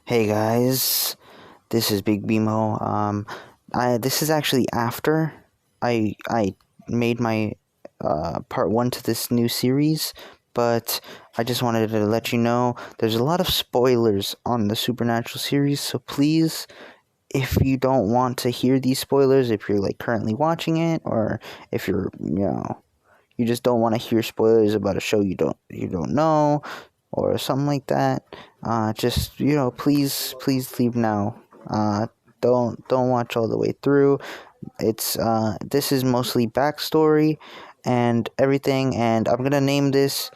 Hey guys, this is Big Bimo. This is actually after I made my part one to this new series, but I just wanted to let you know there's a lot of spoilers on the Supernatural series. So please, if you don't want to hear these spoilers, if you're like currently watching it, or if you're you just don't want to hear spoilers about a show you don't know, or something like that, just please leave now. Don't watch all the way through. It's this is mostly backstory and everything, and I'm gonna name this.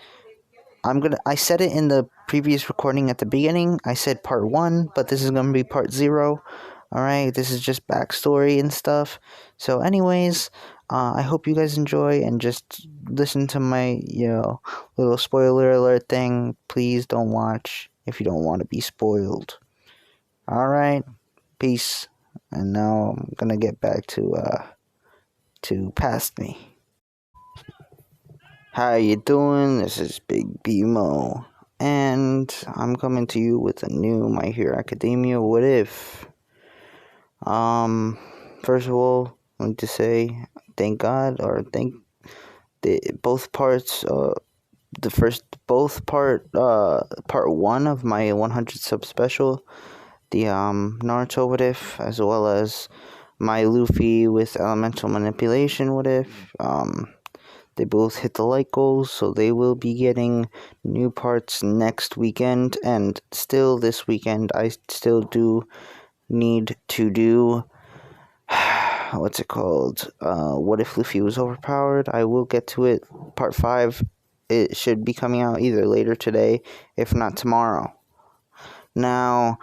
I said it in the previous recording at the beginning. I said part 1, but this is gonna be part 0. Alright, this is just backstory and stuff. So anyways, I hope you guys enjoy and just listen to my, little spoiler alert thing. Please don't watch if you don't want to be spoiled. Alright, peace. And now I'm gonna get back to past me. How you doing? This is Big BMO, and I'm coming to you with a new My Hero Academia What If. First of all, I want to say thank God, or thank both parts. Part 1 of my 100 sub special, the Naruto What If, as well as my Luffy with elemental manipulation What If. They both hit the like goals, so they will be getting new parts next weekend. And still this weekend, I still do need to do what's it called? What if Luffy was overpowered? I will get to it. Part 5. It should be coming out either later today, if not tomorrow. Now,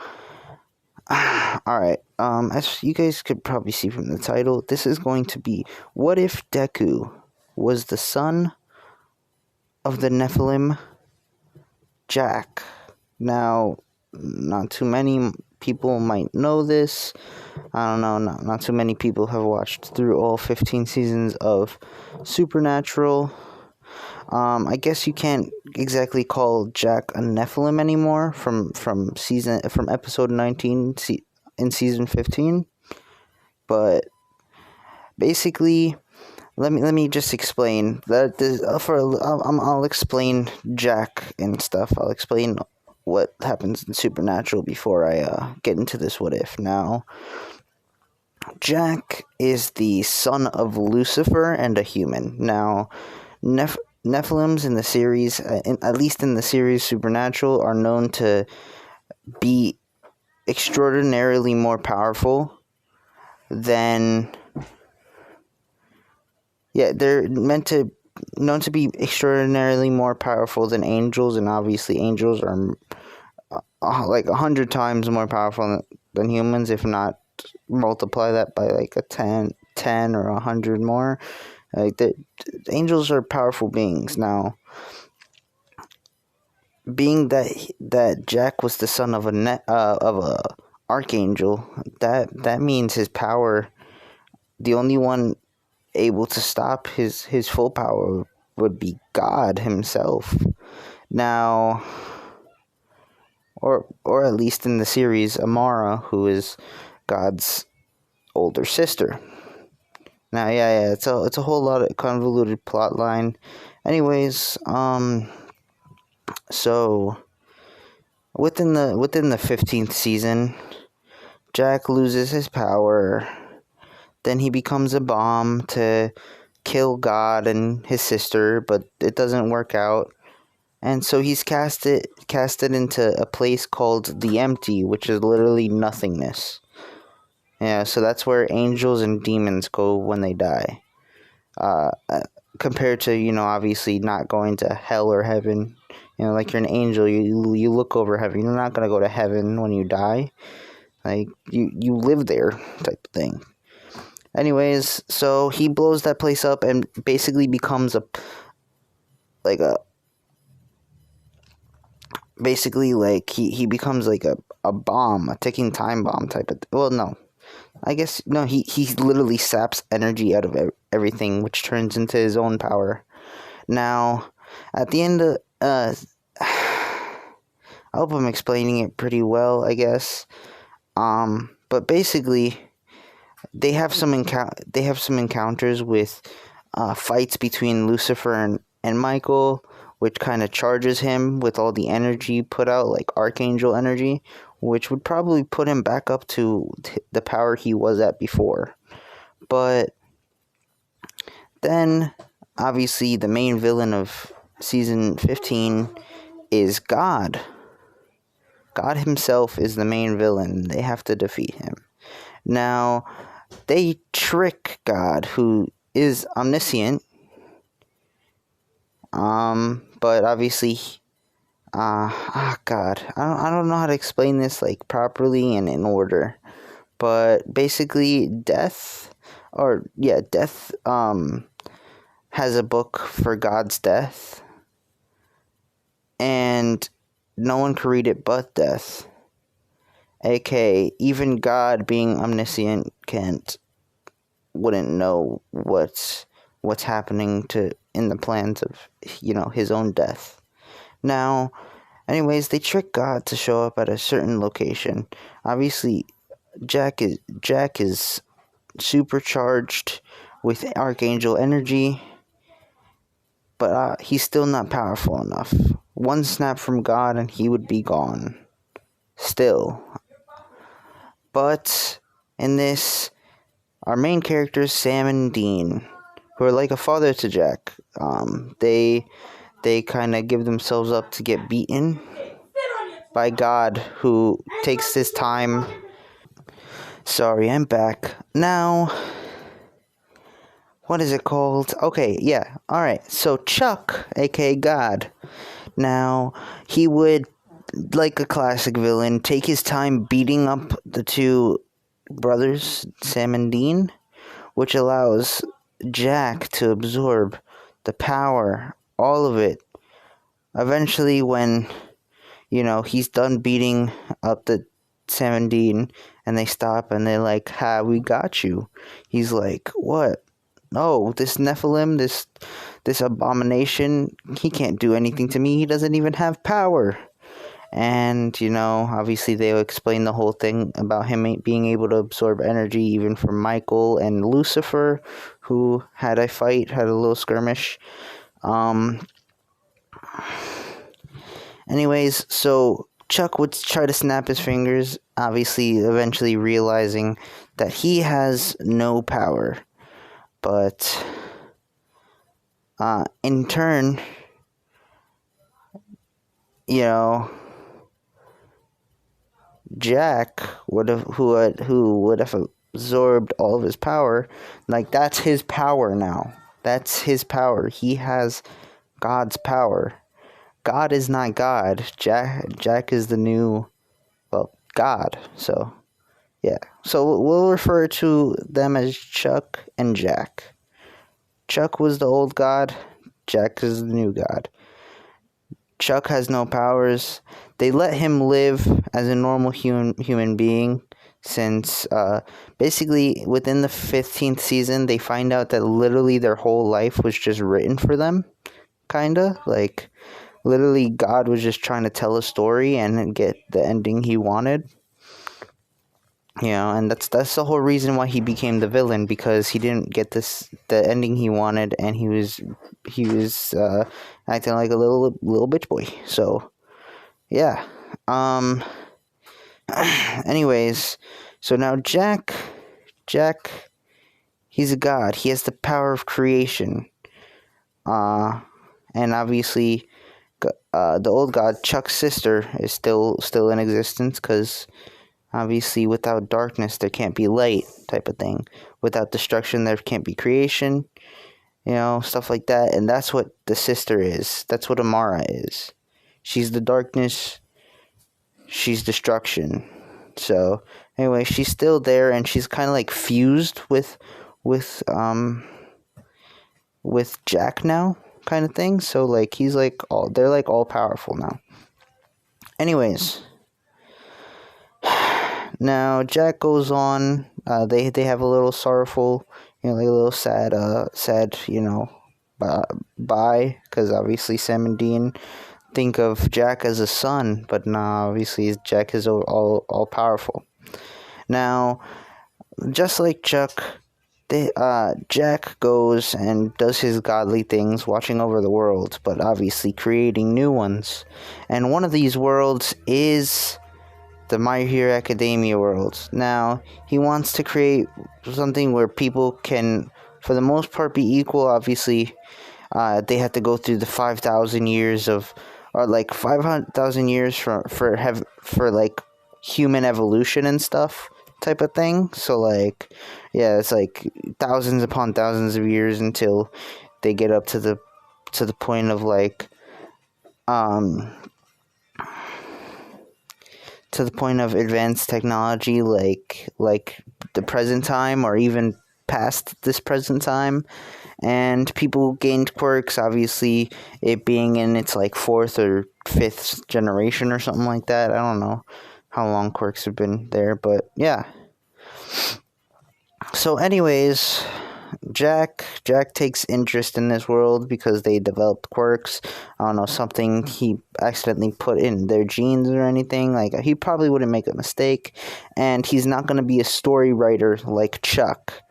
alright, as you guys could probably see from the title, this is going to be What If Deku was the son of the Nephilim, Jack. Now, not too many people might know this. I don't know, not too many people have watched through all 15 seasons of Supernatural. I guess you can't exactly call Jack a Nephilim anymore from episode 19 in season 15. But basically, let me just explain that I'll explain Jack and stuff. I'll explain what happens in Supernatural before I get into this what if. Now, Jack is the son of Lucifer and a human. Now, Nephilims in the series, at least in the series Supernatural, are known to be extraordinarily more powerful than. Yeah, they're known to be extraordinarily more powerful than angels, and obviously angels are like 100 times more powerful than humans, if not multiply that by like a 10 or 100 more. Like the angels are powerful beings. Now, being that Jack was the son of a archangel, that means his power, the only one able to stop his full power would be God himself. Now, or at least in the series, Amara, who is God's older sister. Now, yeah, it's a whole lot of convoluted plot line. Anyways, so within the 15th season, Jack loses his power. Then he becomes a bomb to kill God and his sister, but it doesn't work out. And so he's casted into a place called the Empty, which is literally nothingness. Yeah, so that's where angels and demons go when they die. Compared to, obviously not going to hell or heaven. Like you're an angel, you look over heaven. You're not going to go to heaven when you die. Like, you live there type of thing. Anyways, so he blows that place up and basically becomes he becomes like a bomb, a ticking time bomb type of well, no. I guess, no, he literally saps energy out of everything, which turns into his own power. Now, at the end of I hope I'm explaining it pretty well, I guess. But basically, they have some encounters with fights between Lucifer and Michael, which kind of charges him with all the energy put out, like archangel energy, which would probably put him back up to the power he was at before. But then, obviously, the main villain of season 15 is God. God himself is the main villain. They have to defeat him. Now, they trick God, who is omniscient. But obviously, God, I don't know how to explain this like properly and in order. But basically, Death, has a book for God's death, and no one could read it but Death. aka even God, being omniscient, wouldn't know what's happening in the plans of his own death. Now, anyways, they trick God to show up at a certain location. Obviously, Jack is supercharged with archangel energy, but he's still not powerful enough. One snap from God and he would be gone. Still. But in this, our main characters, Sam and Dean, who are like a father to Jack, they kind of give themselves up to get beaten by God, who takes his time. Sorry, I'm back. Now, what is it called? Okay, yeah, alright. So Chuck, aka God, now, he would, like a classic villain, take his time beating up the two brothers, Sam and Dean, which allows Jack to absorb the power, all of it. Eventually, when he's done beating up the Sam and Dean, and they stop and they're like, "Ha, we got you." He's like, "What? No, this Nephilim, this abomination, he can't do anything to me. He doesn't even have power." And, obviously they'll explain the whole thing about him being able to absorb energy even from Michael and Lucifer, who had a little skirmish. Anyways, so Chuck would try to snap his fingers, obviously eventually realizing that he has no power. But, in turn, Jack who would have absorbed all of his power, like, that's his power now. That's his power. He has God's power. God is not God. Jack is the new, God. So, yeah. So we'll refer to them as Chuck and Jack. Chuck was the old God. Jack is the new God. Chuck has no powers. They let him live as a normal human being, since basically within the 15th season they find out that literally their whole life was just written for them, kinda. Like, literally God was just trying to tell a story and get the ending he wanted. And that's the whole reason why he became the villain, because he didn't get the ending he wanted, and he was acting like a little bitch boy. So, yeah. Anyways, so now Jack, he's a god. He has the power of creation. And obviously, the old god, Chuck's sister, is still in existence, because obviously without darkness there can't be light, type of thing. Without destruction there can't be creation, stuff like that. And that's what the sister is. That's what Amara is. She's the darkness, she's destruction. So anyway, she's still there, and she's kind of like fused with Jack now, kind of thing. So like they're like all powerful now. Anyways, now Jack goes on. They have a little sorrowful, like a little sad, bye, because obviously Sam and Dean, think of Jack as a son, but nah, obviously Jack is all powerful. Now, just like Chuck, Jack goes and does his godly things, watching over the world, but obviously creating new ones. And one of these worlds is the My Hero Academia world. Now, he wants to create something where people can, for the most part, be equal. Obviously, they have to go through the 5,000 years of, or like 500,000 years for like human evolution and stuff type of thing. So like, yeah, it's like thousands upon thousands of years until they get up to the point of like to the point of advanced technology, like the present time, or even past this present time. And people gained quirks, obviously it being in its like 4th or 5th generation or something like that. I don't know how long quirks have been there, but yeah. So anyways, Jack takes interest in this world because they developed quirks. I don't know, something he accidentally put in their genes or anything. Like, he probably wouldn't make a mistake, and he's not going to be a story writer like Chuck.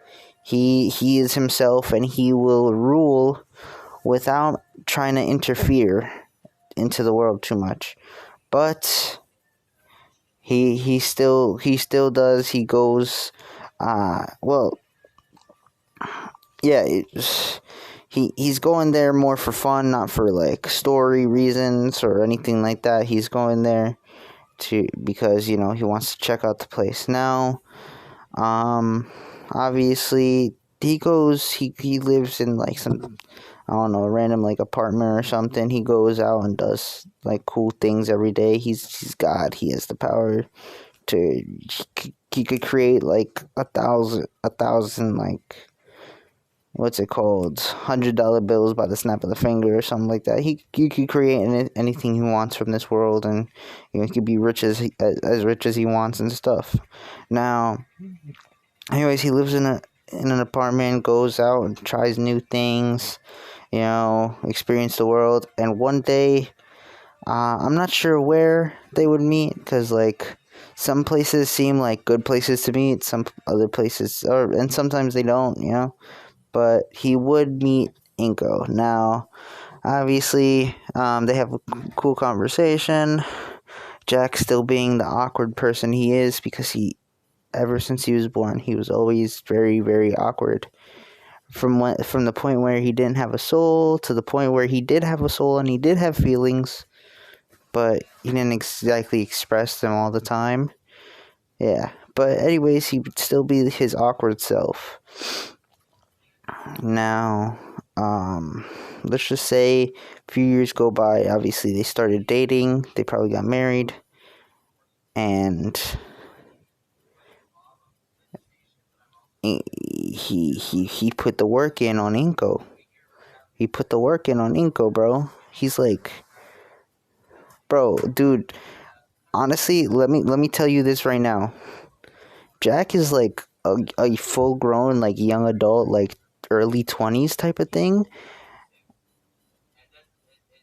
He is himself, and he will rule without trying to interfere into the world too much. But he still does. He goes, yeah, he's going there more for fun, not for like story reasons or anything like that. He's going there because he wants to check out the place. Now, obviously he lives in like some, I don't know, random like apartment or something. He goes out and does like cool things every day. He's God. He has the power to, he could create like a thousand like, what's it called, $100 bills by the snap of the finger or something like that. He could create anything he wants from this world, and he could be rich as rich as he wants and stuff. Now, anyways, he lives in an apartment, goes out and tries new things, experience the world. And one day, I'm not sure where they would meet, because like some places seem like good places to meet, some other places, and sometimes they don't, But he would meet Inko. Now, obviously, they have a cool conversation. Jack still being the awkward person he is, because ever since he was born, he was always very, very awkward. From the point where he didn't have a soul to the point where he did have a soul and he did have feelings, but he didn't exactly express them all the time. Yeah, but anyways, he would still be his awkward self. Now, let's just say a few years go by. Obviously, they started dating. They probably got married, and he put the work in on Inko. He put the work in on Inko, bro. He's like, bro, dude. Honestly, let me tell you this right now. Jack is like a full grown, like young adult, like early 20s type of thing.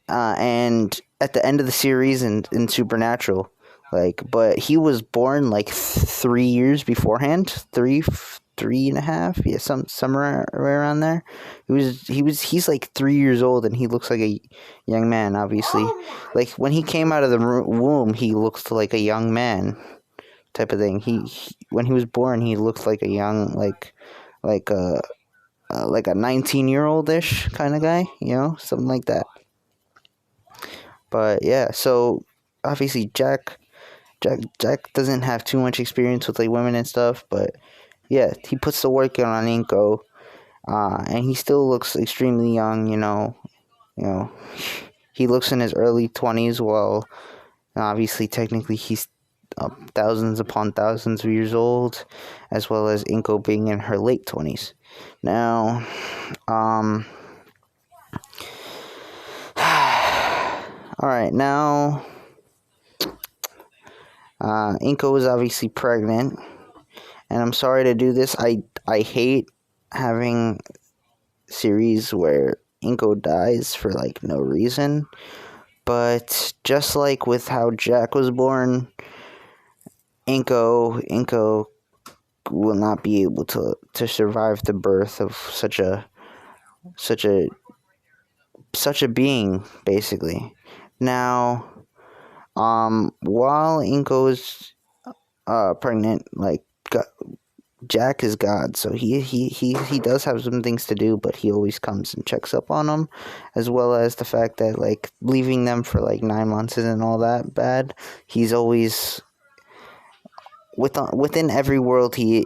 And at the end of the series in Supernatural, but he was born like 3 years beforehand, three and a half, yeah, somewhere around there. He's like 3 years old, and he looks like a young man. Obviously, like when he came out of the womb, he looks like a young man, type of thing. He when he was born, he looked like a young, like a 19-year-old-ish kind of guy, something like that. But yeah, so obviously Jack doesn't have too much experience with like women and stuff, but yeah, he puts the work in on Inko, and he still looks extremely young. He looks in his early 20s, while obviously technically he's thousands upon thousands of years old, as well as Inko being in her late 20s. Now, alright, now, Inko was obviously pregnant, and I'm sorry to do this. I hate having series where Inko dies for like no reason, But just like with how Jack was born, Inko will not be able to survive the birth of such a such a being, basically. Now, while Inko is pregnant, like Jack is God, so he does have some things to do, but he always comes and checks up on them, as well as the fact that like leaving them for like 9 months isn't all that bad. He's always within every world he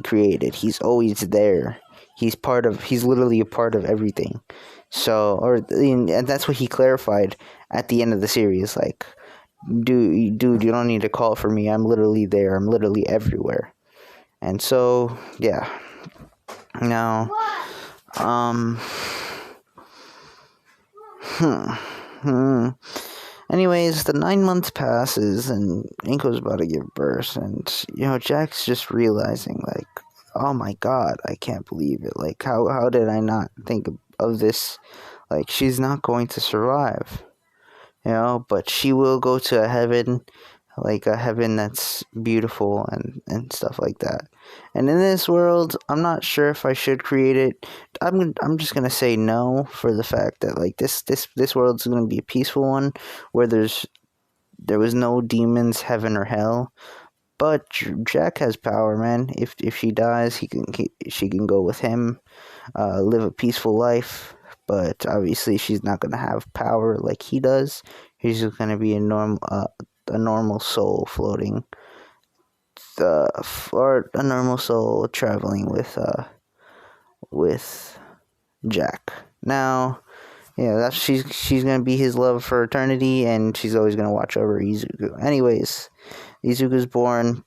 created. He's always there. He's literally a part of everything. So, and that's what he clarified at the end of the series. Like, dude, you don't need to call for me. I'm literally there. I'm literally everywhere. And so, yeah. Now, um, anyways, the 9 months passes, and Inko's about to give birth, and Jack's just realizing, like, oh my God, I can't believe it. Like, how did I not think of this? Like, she's not going to survive, but she will go to a heaven, like a heaven that's beautiful and stuff like that. And in this world, I'm not sure if I should create it. I'm just gonna say no, for the fact that like this world's gonna be a peaceful one where there was no demons, heaven or hell. But Jack has power, man. If she dies, she can go with him, live a peaceful life. But obviously, she's not gonna have power like he does. He's just gonna be a normal soul floating, or a normal soul traveling with Jack. Now, that's she's gonna be his love for eternity, and she's always gonna watch over Izuku. Anyways, Izuku's born.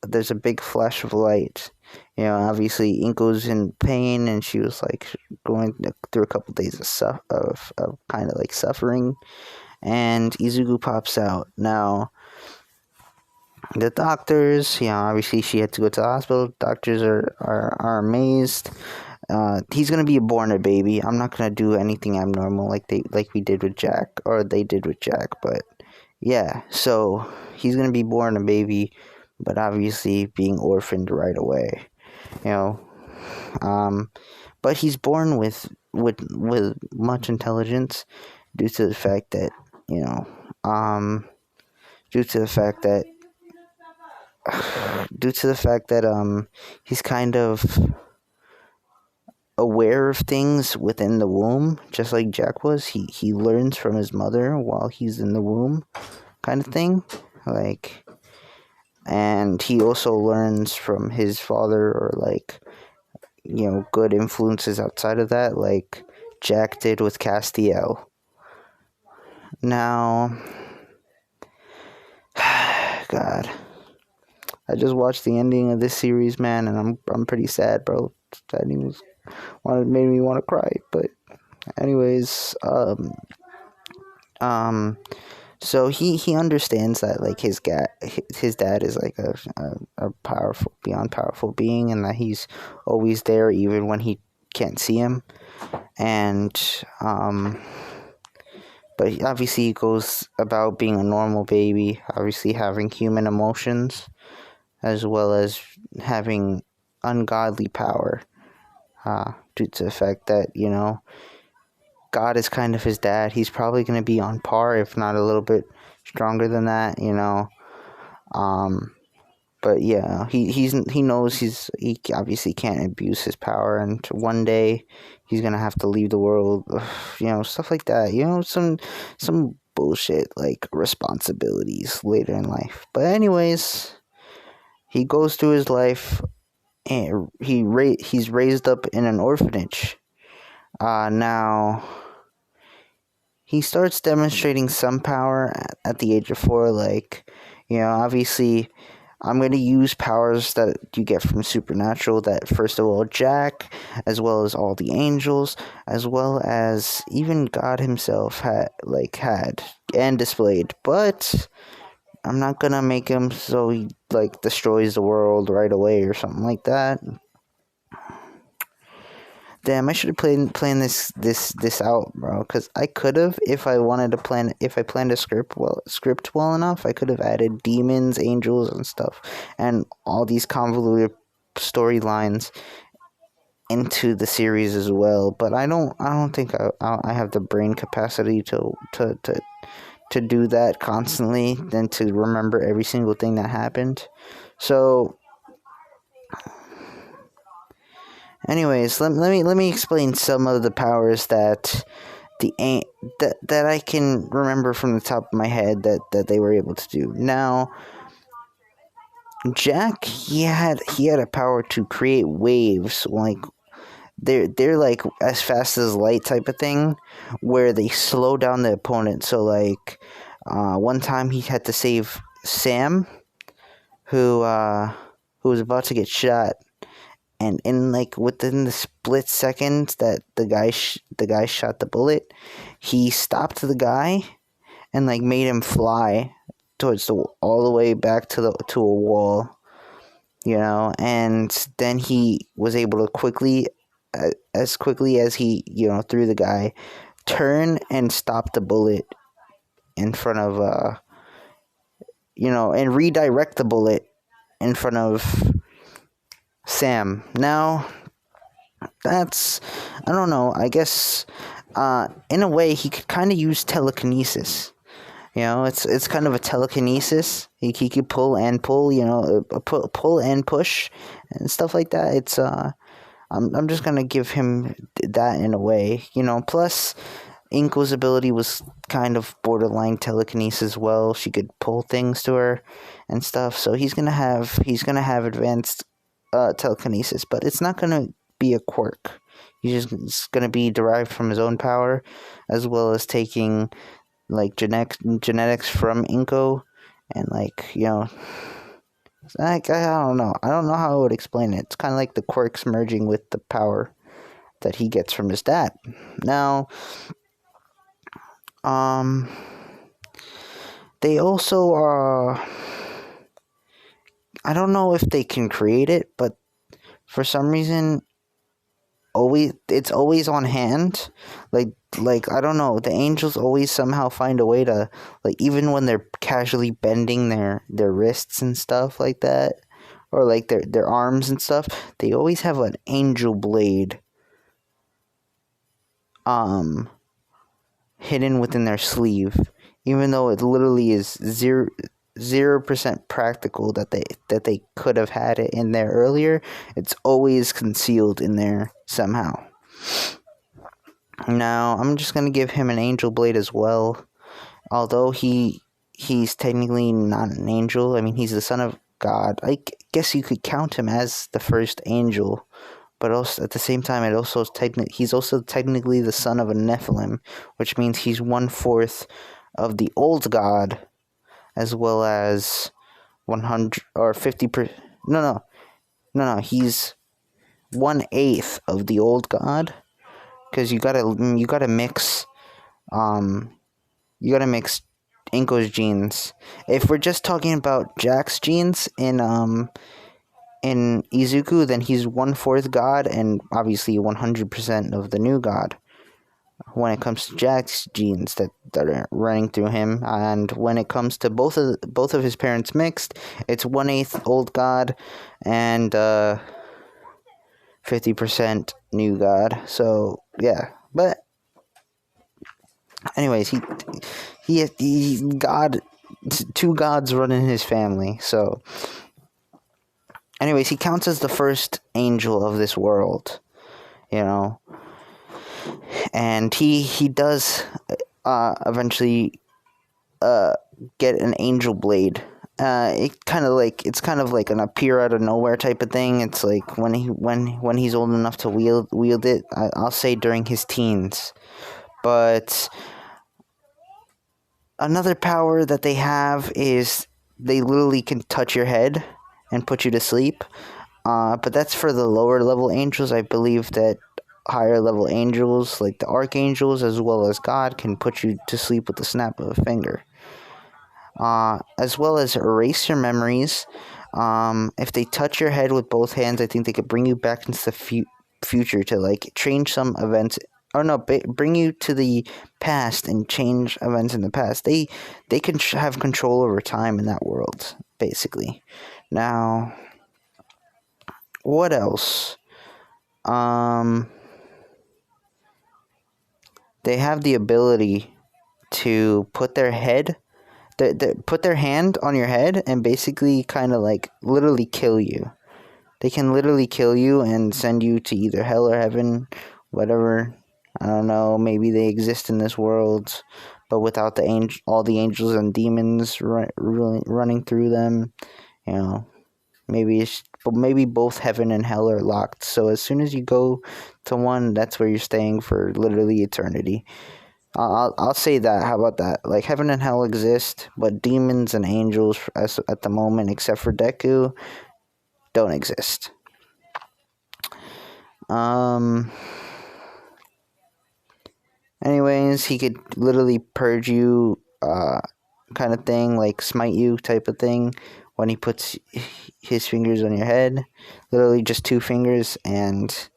There's a big flash of light. Obviously Inko's in pain, and she was like going through a couple days of kind of like suffering, and Izuku pops out. Now, the doctors, obviously she had to go to the hospital. Doctors are amazed. He's gonna be born a baby. I'm not gonna do anything abnormal like we did with Jack, or they did with Jack. But yeah, so he's gonna be born a baby, but obviously being orphaned right away. But he's born with much intelligence, due to the fact that due to the fact that he's kind of aware of things within the womb, just like Jack was. He learns from his mother while he's in the womb, kind of thing. Like, and he also learns from his father, or like good influences outside of that, like Jack did with Castiel. Now, God, I just watched the ending of this series, man, and I'm pretty sad, bro. That ending made me want to cry. But anyways, so he understands that like his dad is like a powerful, beyond powerful being, and that he's always there even when he can't see him. And but obviously he goes about being a normal baby, obviously having human emotions, as well as having ungodly power, due to the fact that God is kind of his dad. He's probably going to be on par, if not a little bit stronger than that, But yeah, he knows he obviously can't abuse his power, and one day he's gonna have to leave the world, stuff like that. Some bullshit like responsibilities later in life. But anyways, he goes through his life, and he's raised up in an orphanage. Now he starts demonstrating some power at the age of 4. Like, obviously, I'm going to use powers that you get from Supernatural, that first of all Jack, as well as all the angels, as well as even God himself had and displayed. But I'm not going to make him so he like destroys the world right away or something like that. Damn, I should have planned this out, bro. Because I could have, if I wanted to plan, if I planned a script well enough, I could have added demons, angels, and stuff, and all these convoluted storylines into the series as well. But I don't think I have the brain capacity to do that constantly, than to remember every single thing that happened. So, anyways, let me explain some of the powers that that I can remember from the top of my head that they were able to do. Now, Jack, he had a power to create waves, like they're like as fast as light type of thing, where they slow down the opponent. So like, one time he had to save Sam, who was about to get shot, and in like within the split seconds that the guy shot the bullet, he stopped the guy and like made him fly towards all the way back to a wall, and then he was able to as quickly as he threw the guy, turn and stop the bullet in front of and redirect the bullet in front of Sam. Now, that's, I don't know, I guess, in a way, he could kind of use telekinesis. It's kind of a telekinesis. He could pull and pull, pull and push and stuff like that. It's, I'm just gonna give him that in a way, plus Inko's ability was kind of borderline telekinesis as well. She could pull things to her and stuff. So he's gonna have advanced telekinesis, but it's not gonna be a quirk. It's gonna be derived from his own power, as well as taking like genetics from Inko, and like I don't know. I don't know how I would explain it. It's kind of like the quirks merging with the power that he gets from his dad. Now, they also I don't know if they can create it, but for some reason, it's always on hand. Like I don't know, the angels always somehow find a way to, like, even when they're casually bending their wrists and stuff like that, or like their arms and stuff, they always have an angel blade hidden within their sleeve, even though it literally is 0% practical that they could have had it in there earlier. It's always concealed in there somehow. Now, I'm just gonna give him an angel blade as well, although he's technically not an angel. I mean, he's the son of God. I guess you could count him as the first angel, but also at the same time, he's also technically the son of a Nephilim, which means he's 1/4 of the old God, as well as 100 or 50%. No. He's 1/8 of the old God, because you gotta mix Inko's genes. If we're just talking about Jack's genes in Izuku, then he's 1/4 God and obviously 100% of the new God. When it comes to Jack's genes that are running through him, and when it comes to both of his parents mixed, it's 1/8 old God and 50% new God. So yeah, but anyways, he God, two gods run in his family. So anyways, he counts as the first angel of this world, and he does eventually get an angel blade. It's kind of like an appear out of nowhere type of thing. It's like when he's old enough to wield it. I'll say during his teens. But another power that they have is they literally can touch your head and put you to sleep. But that's for the lower level angels. I believe that higher level angels, like the archangels as well as God, can put you to sleep with the snap of a finger. As well as erase your memories. If they touch your head with both hands, I think they could bring you back into future to like change some events, or no, bring you to the past and change events in the past. They can have control over time in that world, basically. Now, what else? They have the ability to put their head, put their hand on your head and basically kind of like literally kill you. They can literally kill you and send you to either hell or heaven, whatever. I don't know. Maybe they exist in this world, but without all the angels and demons running through them. You know, maybe both heaven and hell are locked. So as soon as you go to one, that's where you're staying for literally eternity. I'll say that. How about that? Like heaven and hell exist, but demons and angels, at the moment, except for Deku, don't exist. Anyways, he could literally purge you, kind of thing, like smite you type of thing, when he puts his fingers on your head. Literally just 2 fingers, and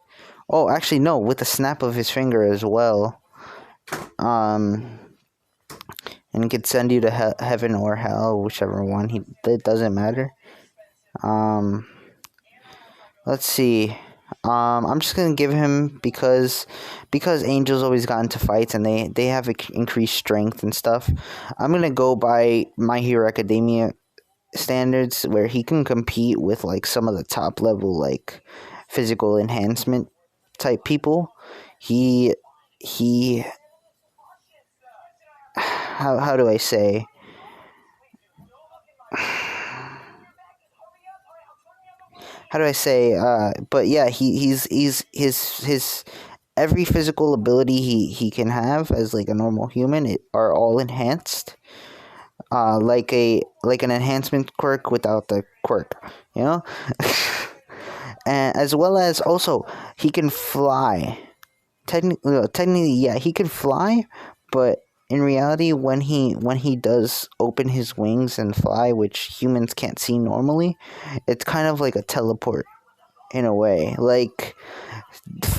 oh, actually no, with the snap of his finger as well. And he could send you to heaven or hell, whichever one. It doesn't matter. Let's see. I'm just gonna give him because angels always got into fights and they have increased strength and stuff. I'm gonna go by My Hero Academia standards, where he can compete with like some of the top level like physical enhancement type people. He how do I say? How do I say? But yeah, he's his every physical ability he can have as like a normal human are all enhanced. Like an enhancement quirk without the quirk, you know. And as well as also he can fly. Technically, yeah, he can fly, but in reality, when he does open his wings and fly, which humans can't see normally, it's kind of like a teleport in a way. Like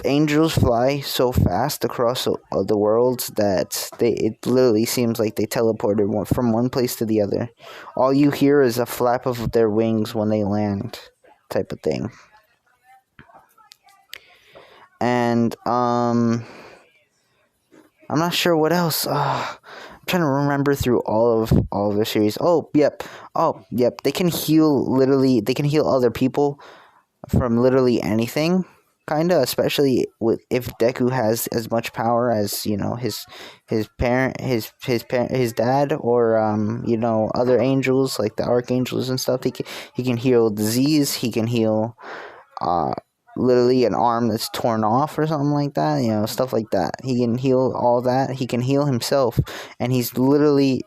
angels fly so fast across the worlds that it literally seems like they teleported from one place to the other. All you hear is a flap of their wings when they land, type of thing. And I'm not sure what else. I'm trying to remember through all of the series. Oh, yep. They can heal literally. They can heal other people from literally anything, kinda. Especially if Deku has as much power as his parent, his dad, or other angels like the archangels and stuff. He can heal disease. He can heal literally an arm that's torn off or something like that, stuff like that. He can heal all that. He can heal himself, and he's literally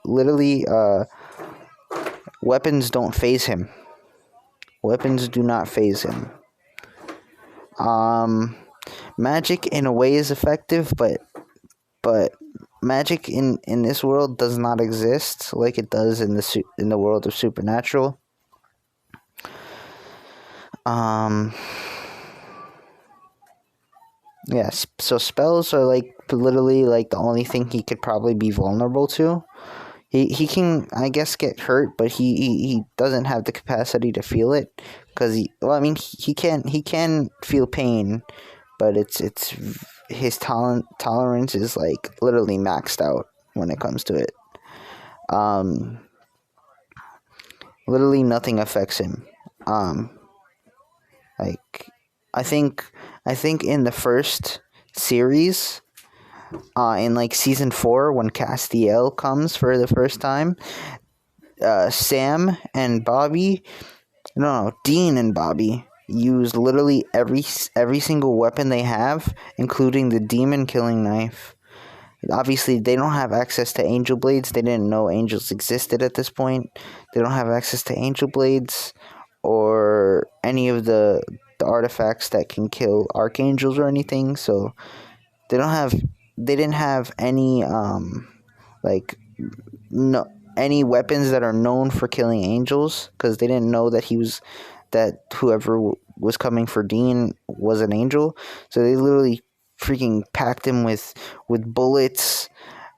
weapons don't phase him. Weapons do not phase him. Magic in a way is effective, but magic in this world does not exist like it does in the world of Supernatural. Yes, so spells are like literally like the only thing he could probably be vulnerable to. He can, I guess, get hurt, but he doesn't have the capacity to feel it, because he can feel pain, but it's his tolerance is like literally maxed out when it comes to it. Literally nothing affects him. Like I think in the first series, in like season 4, when Castiel comes for the first time, Dean and Bobby use literally every single weapon they have, including the demon killing knife. Obviously, they don't have access to angel blades. They didn't know angels existed at this point. They don't have access to angel blades or any of the artifacts that can kill archangels or anything. So they didn't have any any weapons that are known for killing angels, because they didn't know that whoever was coming for Dean was an angel. So they literally freaking packed him with bullets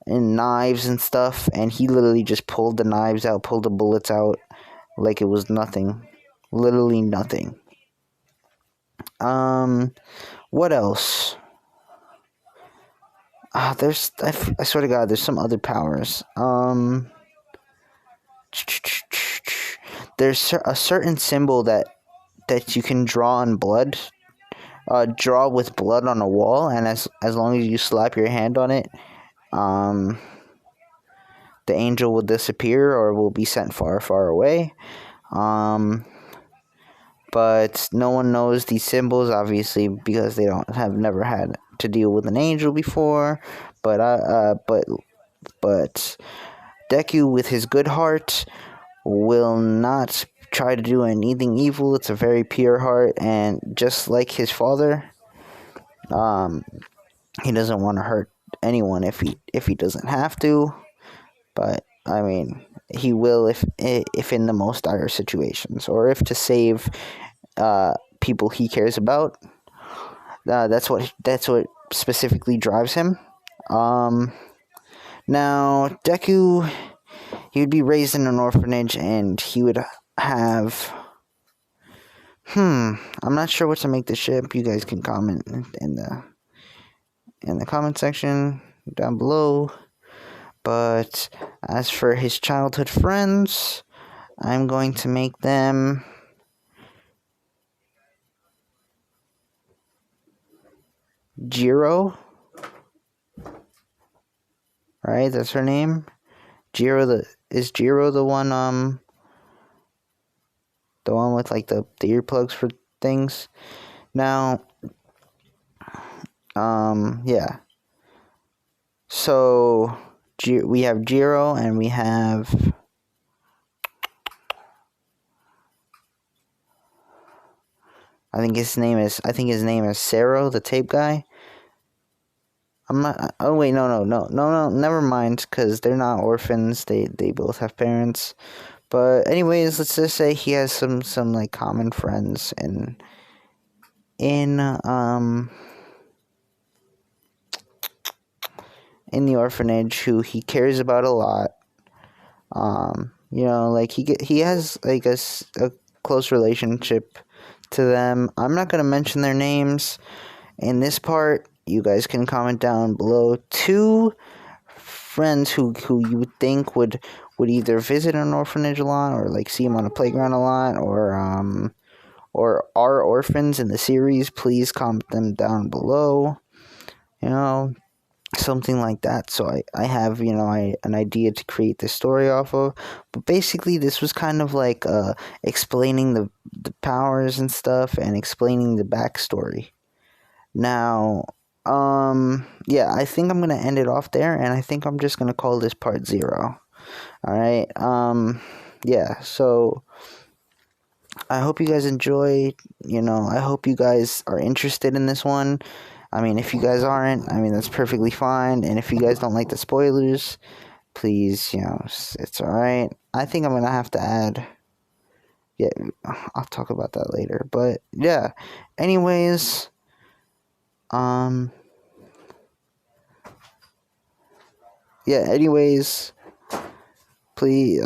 and knives and stuff, and he literally just pulled the knives out, pulled the bullets out like it was nothing. Literally nothing. What else? There's, I swear to God, there's some other powers. There's a certain symbol that you can draw on blood. Draw with blood on a wall, and as long as you slap your hand on it, the angel will disappear or will be sent far, far away. But no one knows these symbols, obviously, because they have never had to deal with an angel before. But Deku, with his good heart, will not try to do anything evil. It's a very pure heart, and just like his father, he doesn't want to hurt anyone if he doesn't have to. But I mean, he will if in the most dire situations, or if to save people he cares about. That's what specifically drives him. Now Deku, he would be raised in an orphanage, and he would have. I'm not sure what to make the ship. You guys can comment in the comment section down below. But as for his childhood friends, I'm going to make them Jiro. Right, that's her name. Is Jiro the one with like the earplugs for things? Now, yeah. So we have Jiro, and we have I think his name is Sero, the tape guy. I'm not. Oh wait, no. Never mind, because they're not orphans. They both have parents. But anyways, let's just say he has some like common friends in the orphanage who he cares about a lot. Like he has like a close relationship to them. I'm not gonna mention their names in this part. You guys can comment down below 2 friends who you would think would either visit an orphanage a lot, or like see him on a playground a lot, or are orphans in the series. Please comment them down below. Something like that, so I have an idea to create this story off of. But basically, this was kind of like explaining the powers and stuff, and explaining the backstory. Now, yeah, I think I'm gonna end it off there, and I think I'm just gonna call this part 0. All right. Yeah. So I hope you guys enjoyed. I hope you guys are interested in this one. I mean, if you guys aren't, I mean, that's perfectly fine. And if you guys don't like the spoilers, please, it's alright. I think I'm going to have to add. Yeah, I'll talk about that later. But, yeah. Anyways, please,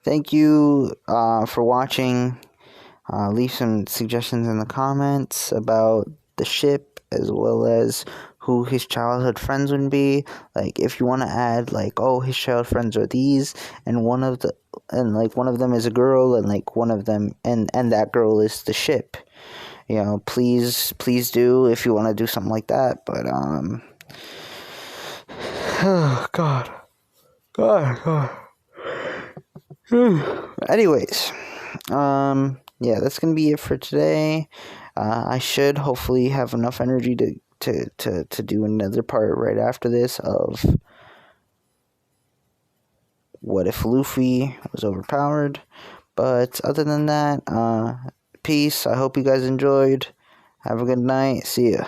thank you, for watching. Leave some suggestions in the comments about the ship, as well as who his childhood friends would be. Like, if you want to add, like, oh, his childhood friends are these, and one of them is a girl, and like one of them, and that girl is the ship. Please do, if you want to do something like that. But oh God. Anyways, yeah, that's gonna be it for today. I should hopefully have enough energy to do another part right after this of what if Luffy was overpowered. But other than that, peace. I hope you guys enjoyed. Have a good night. See ya.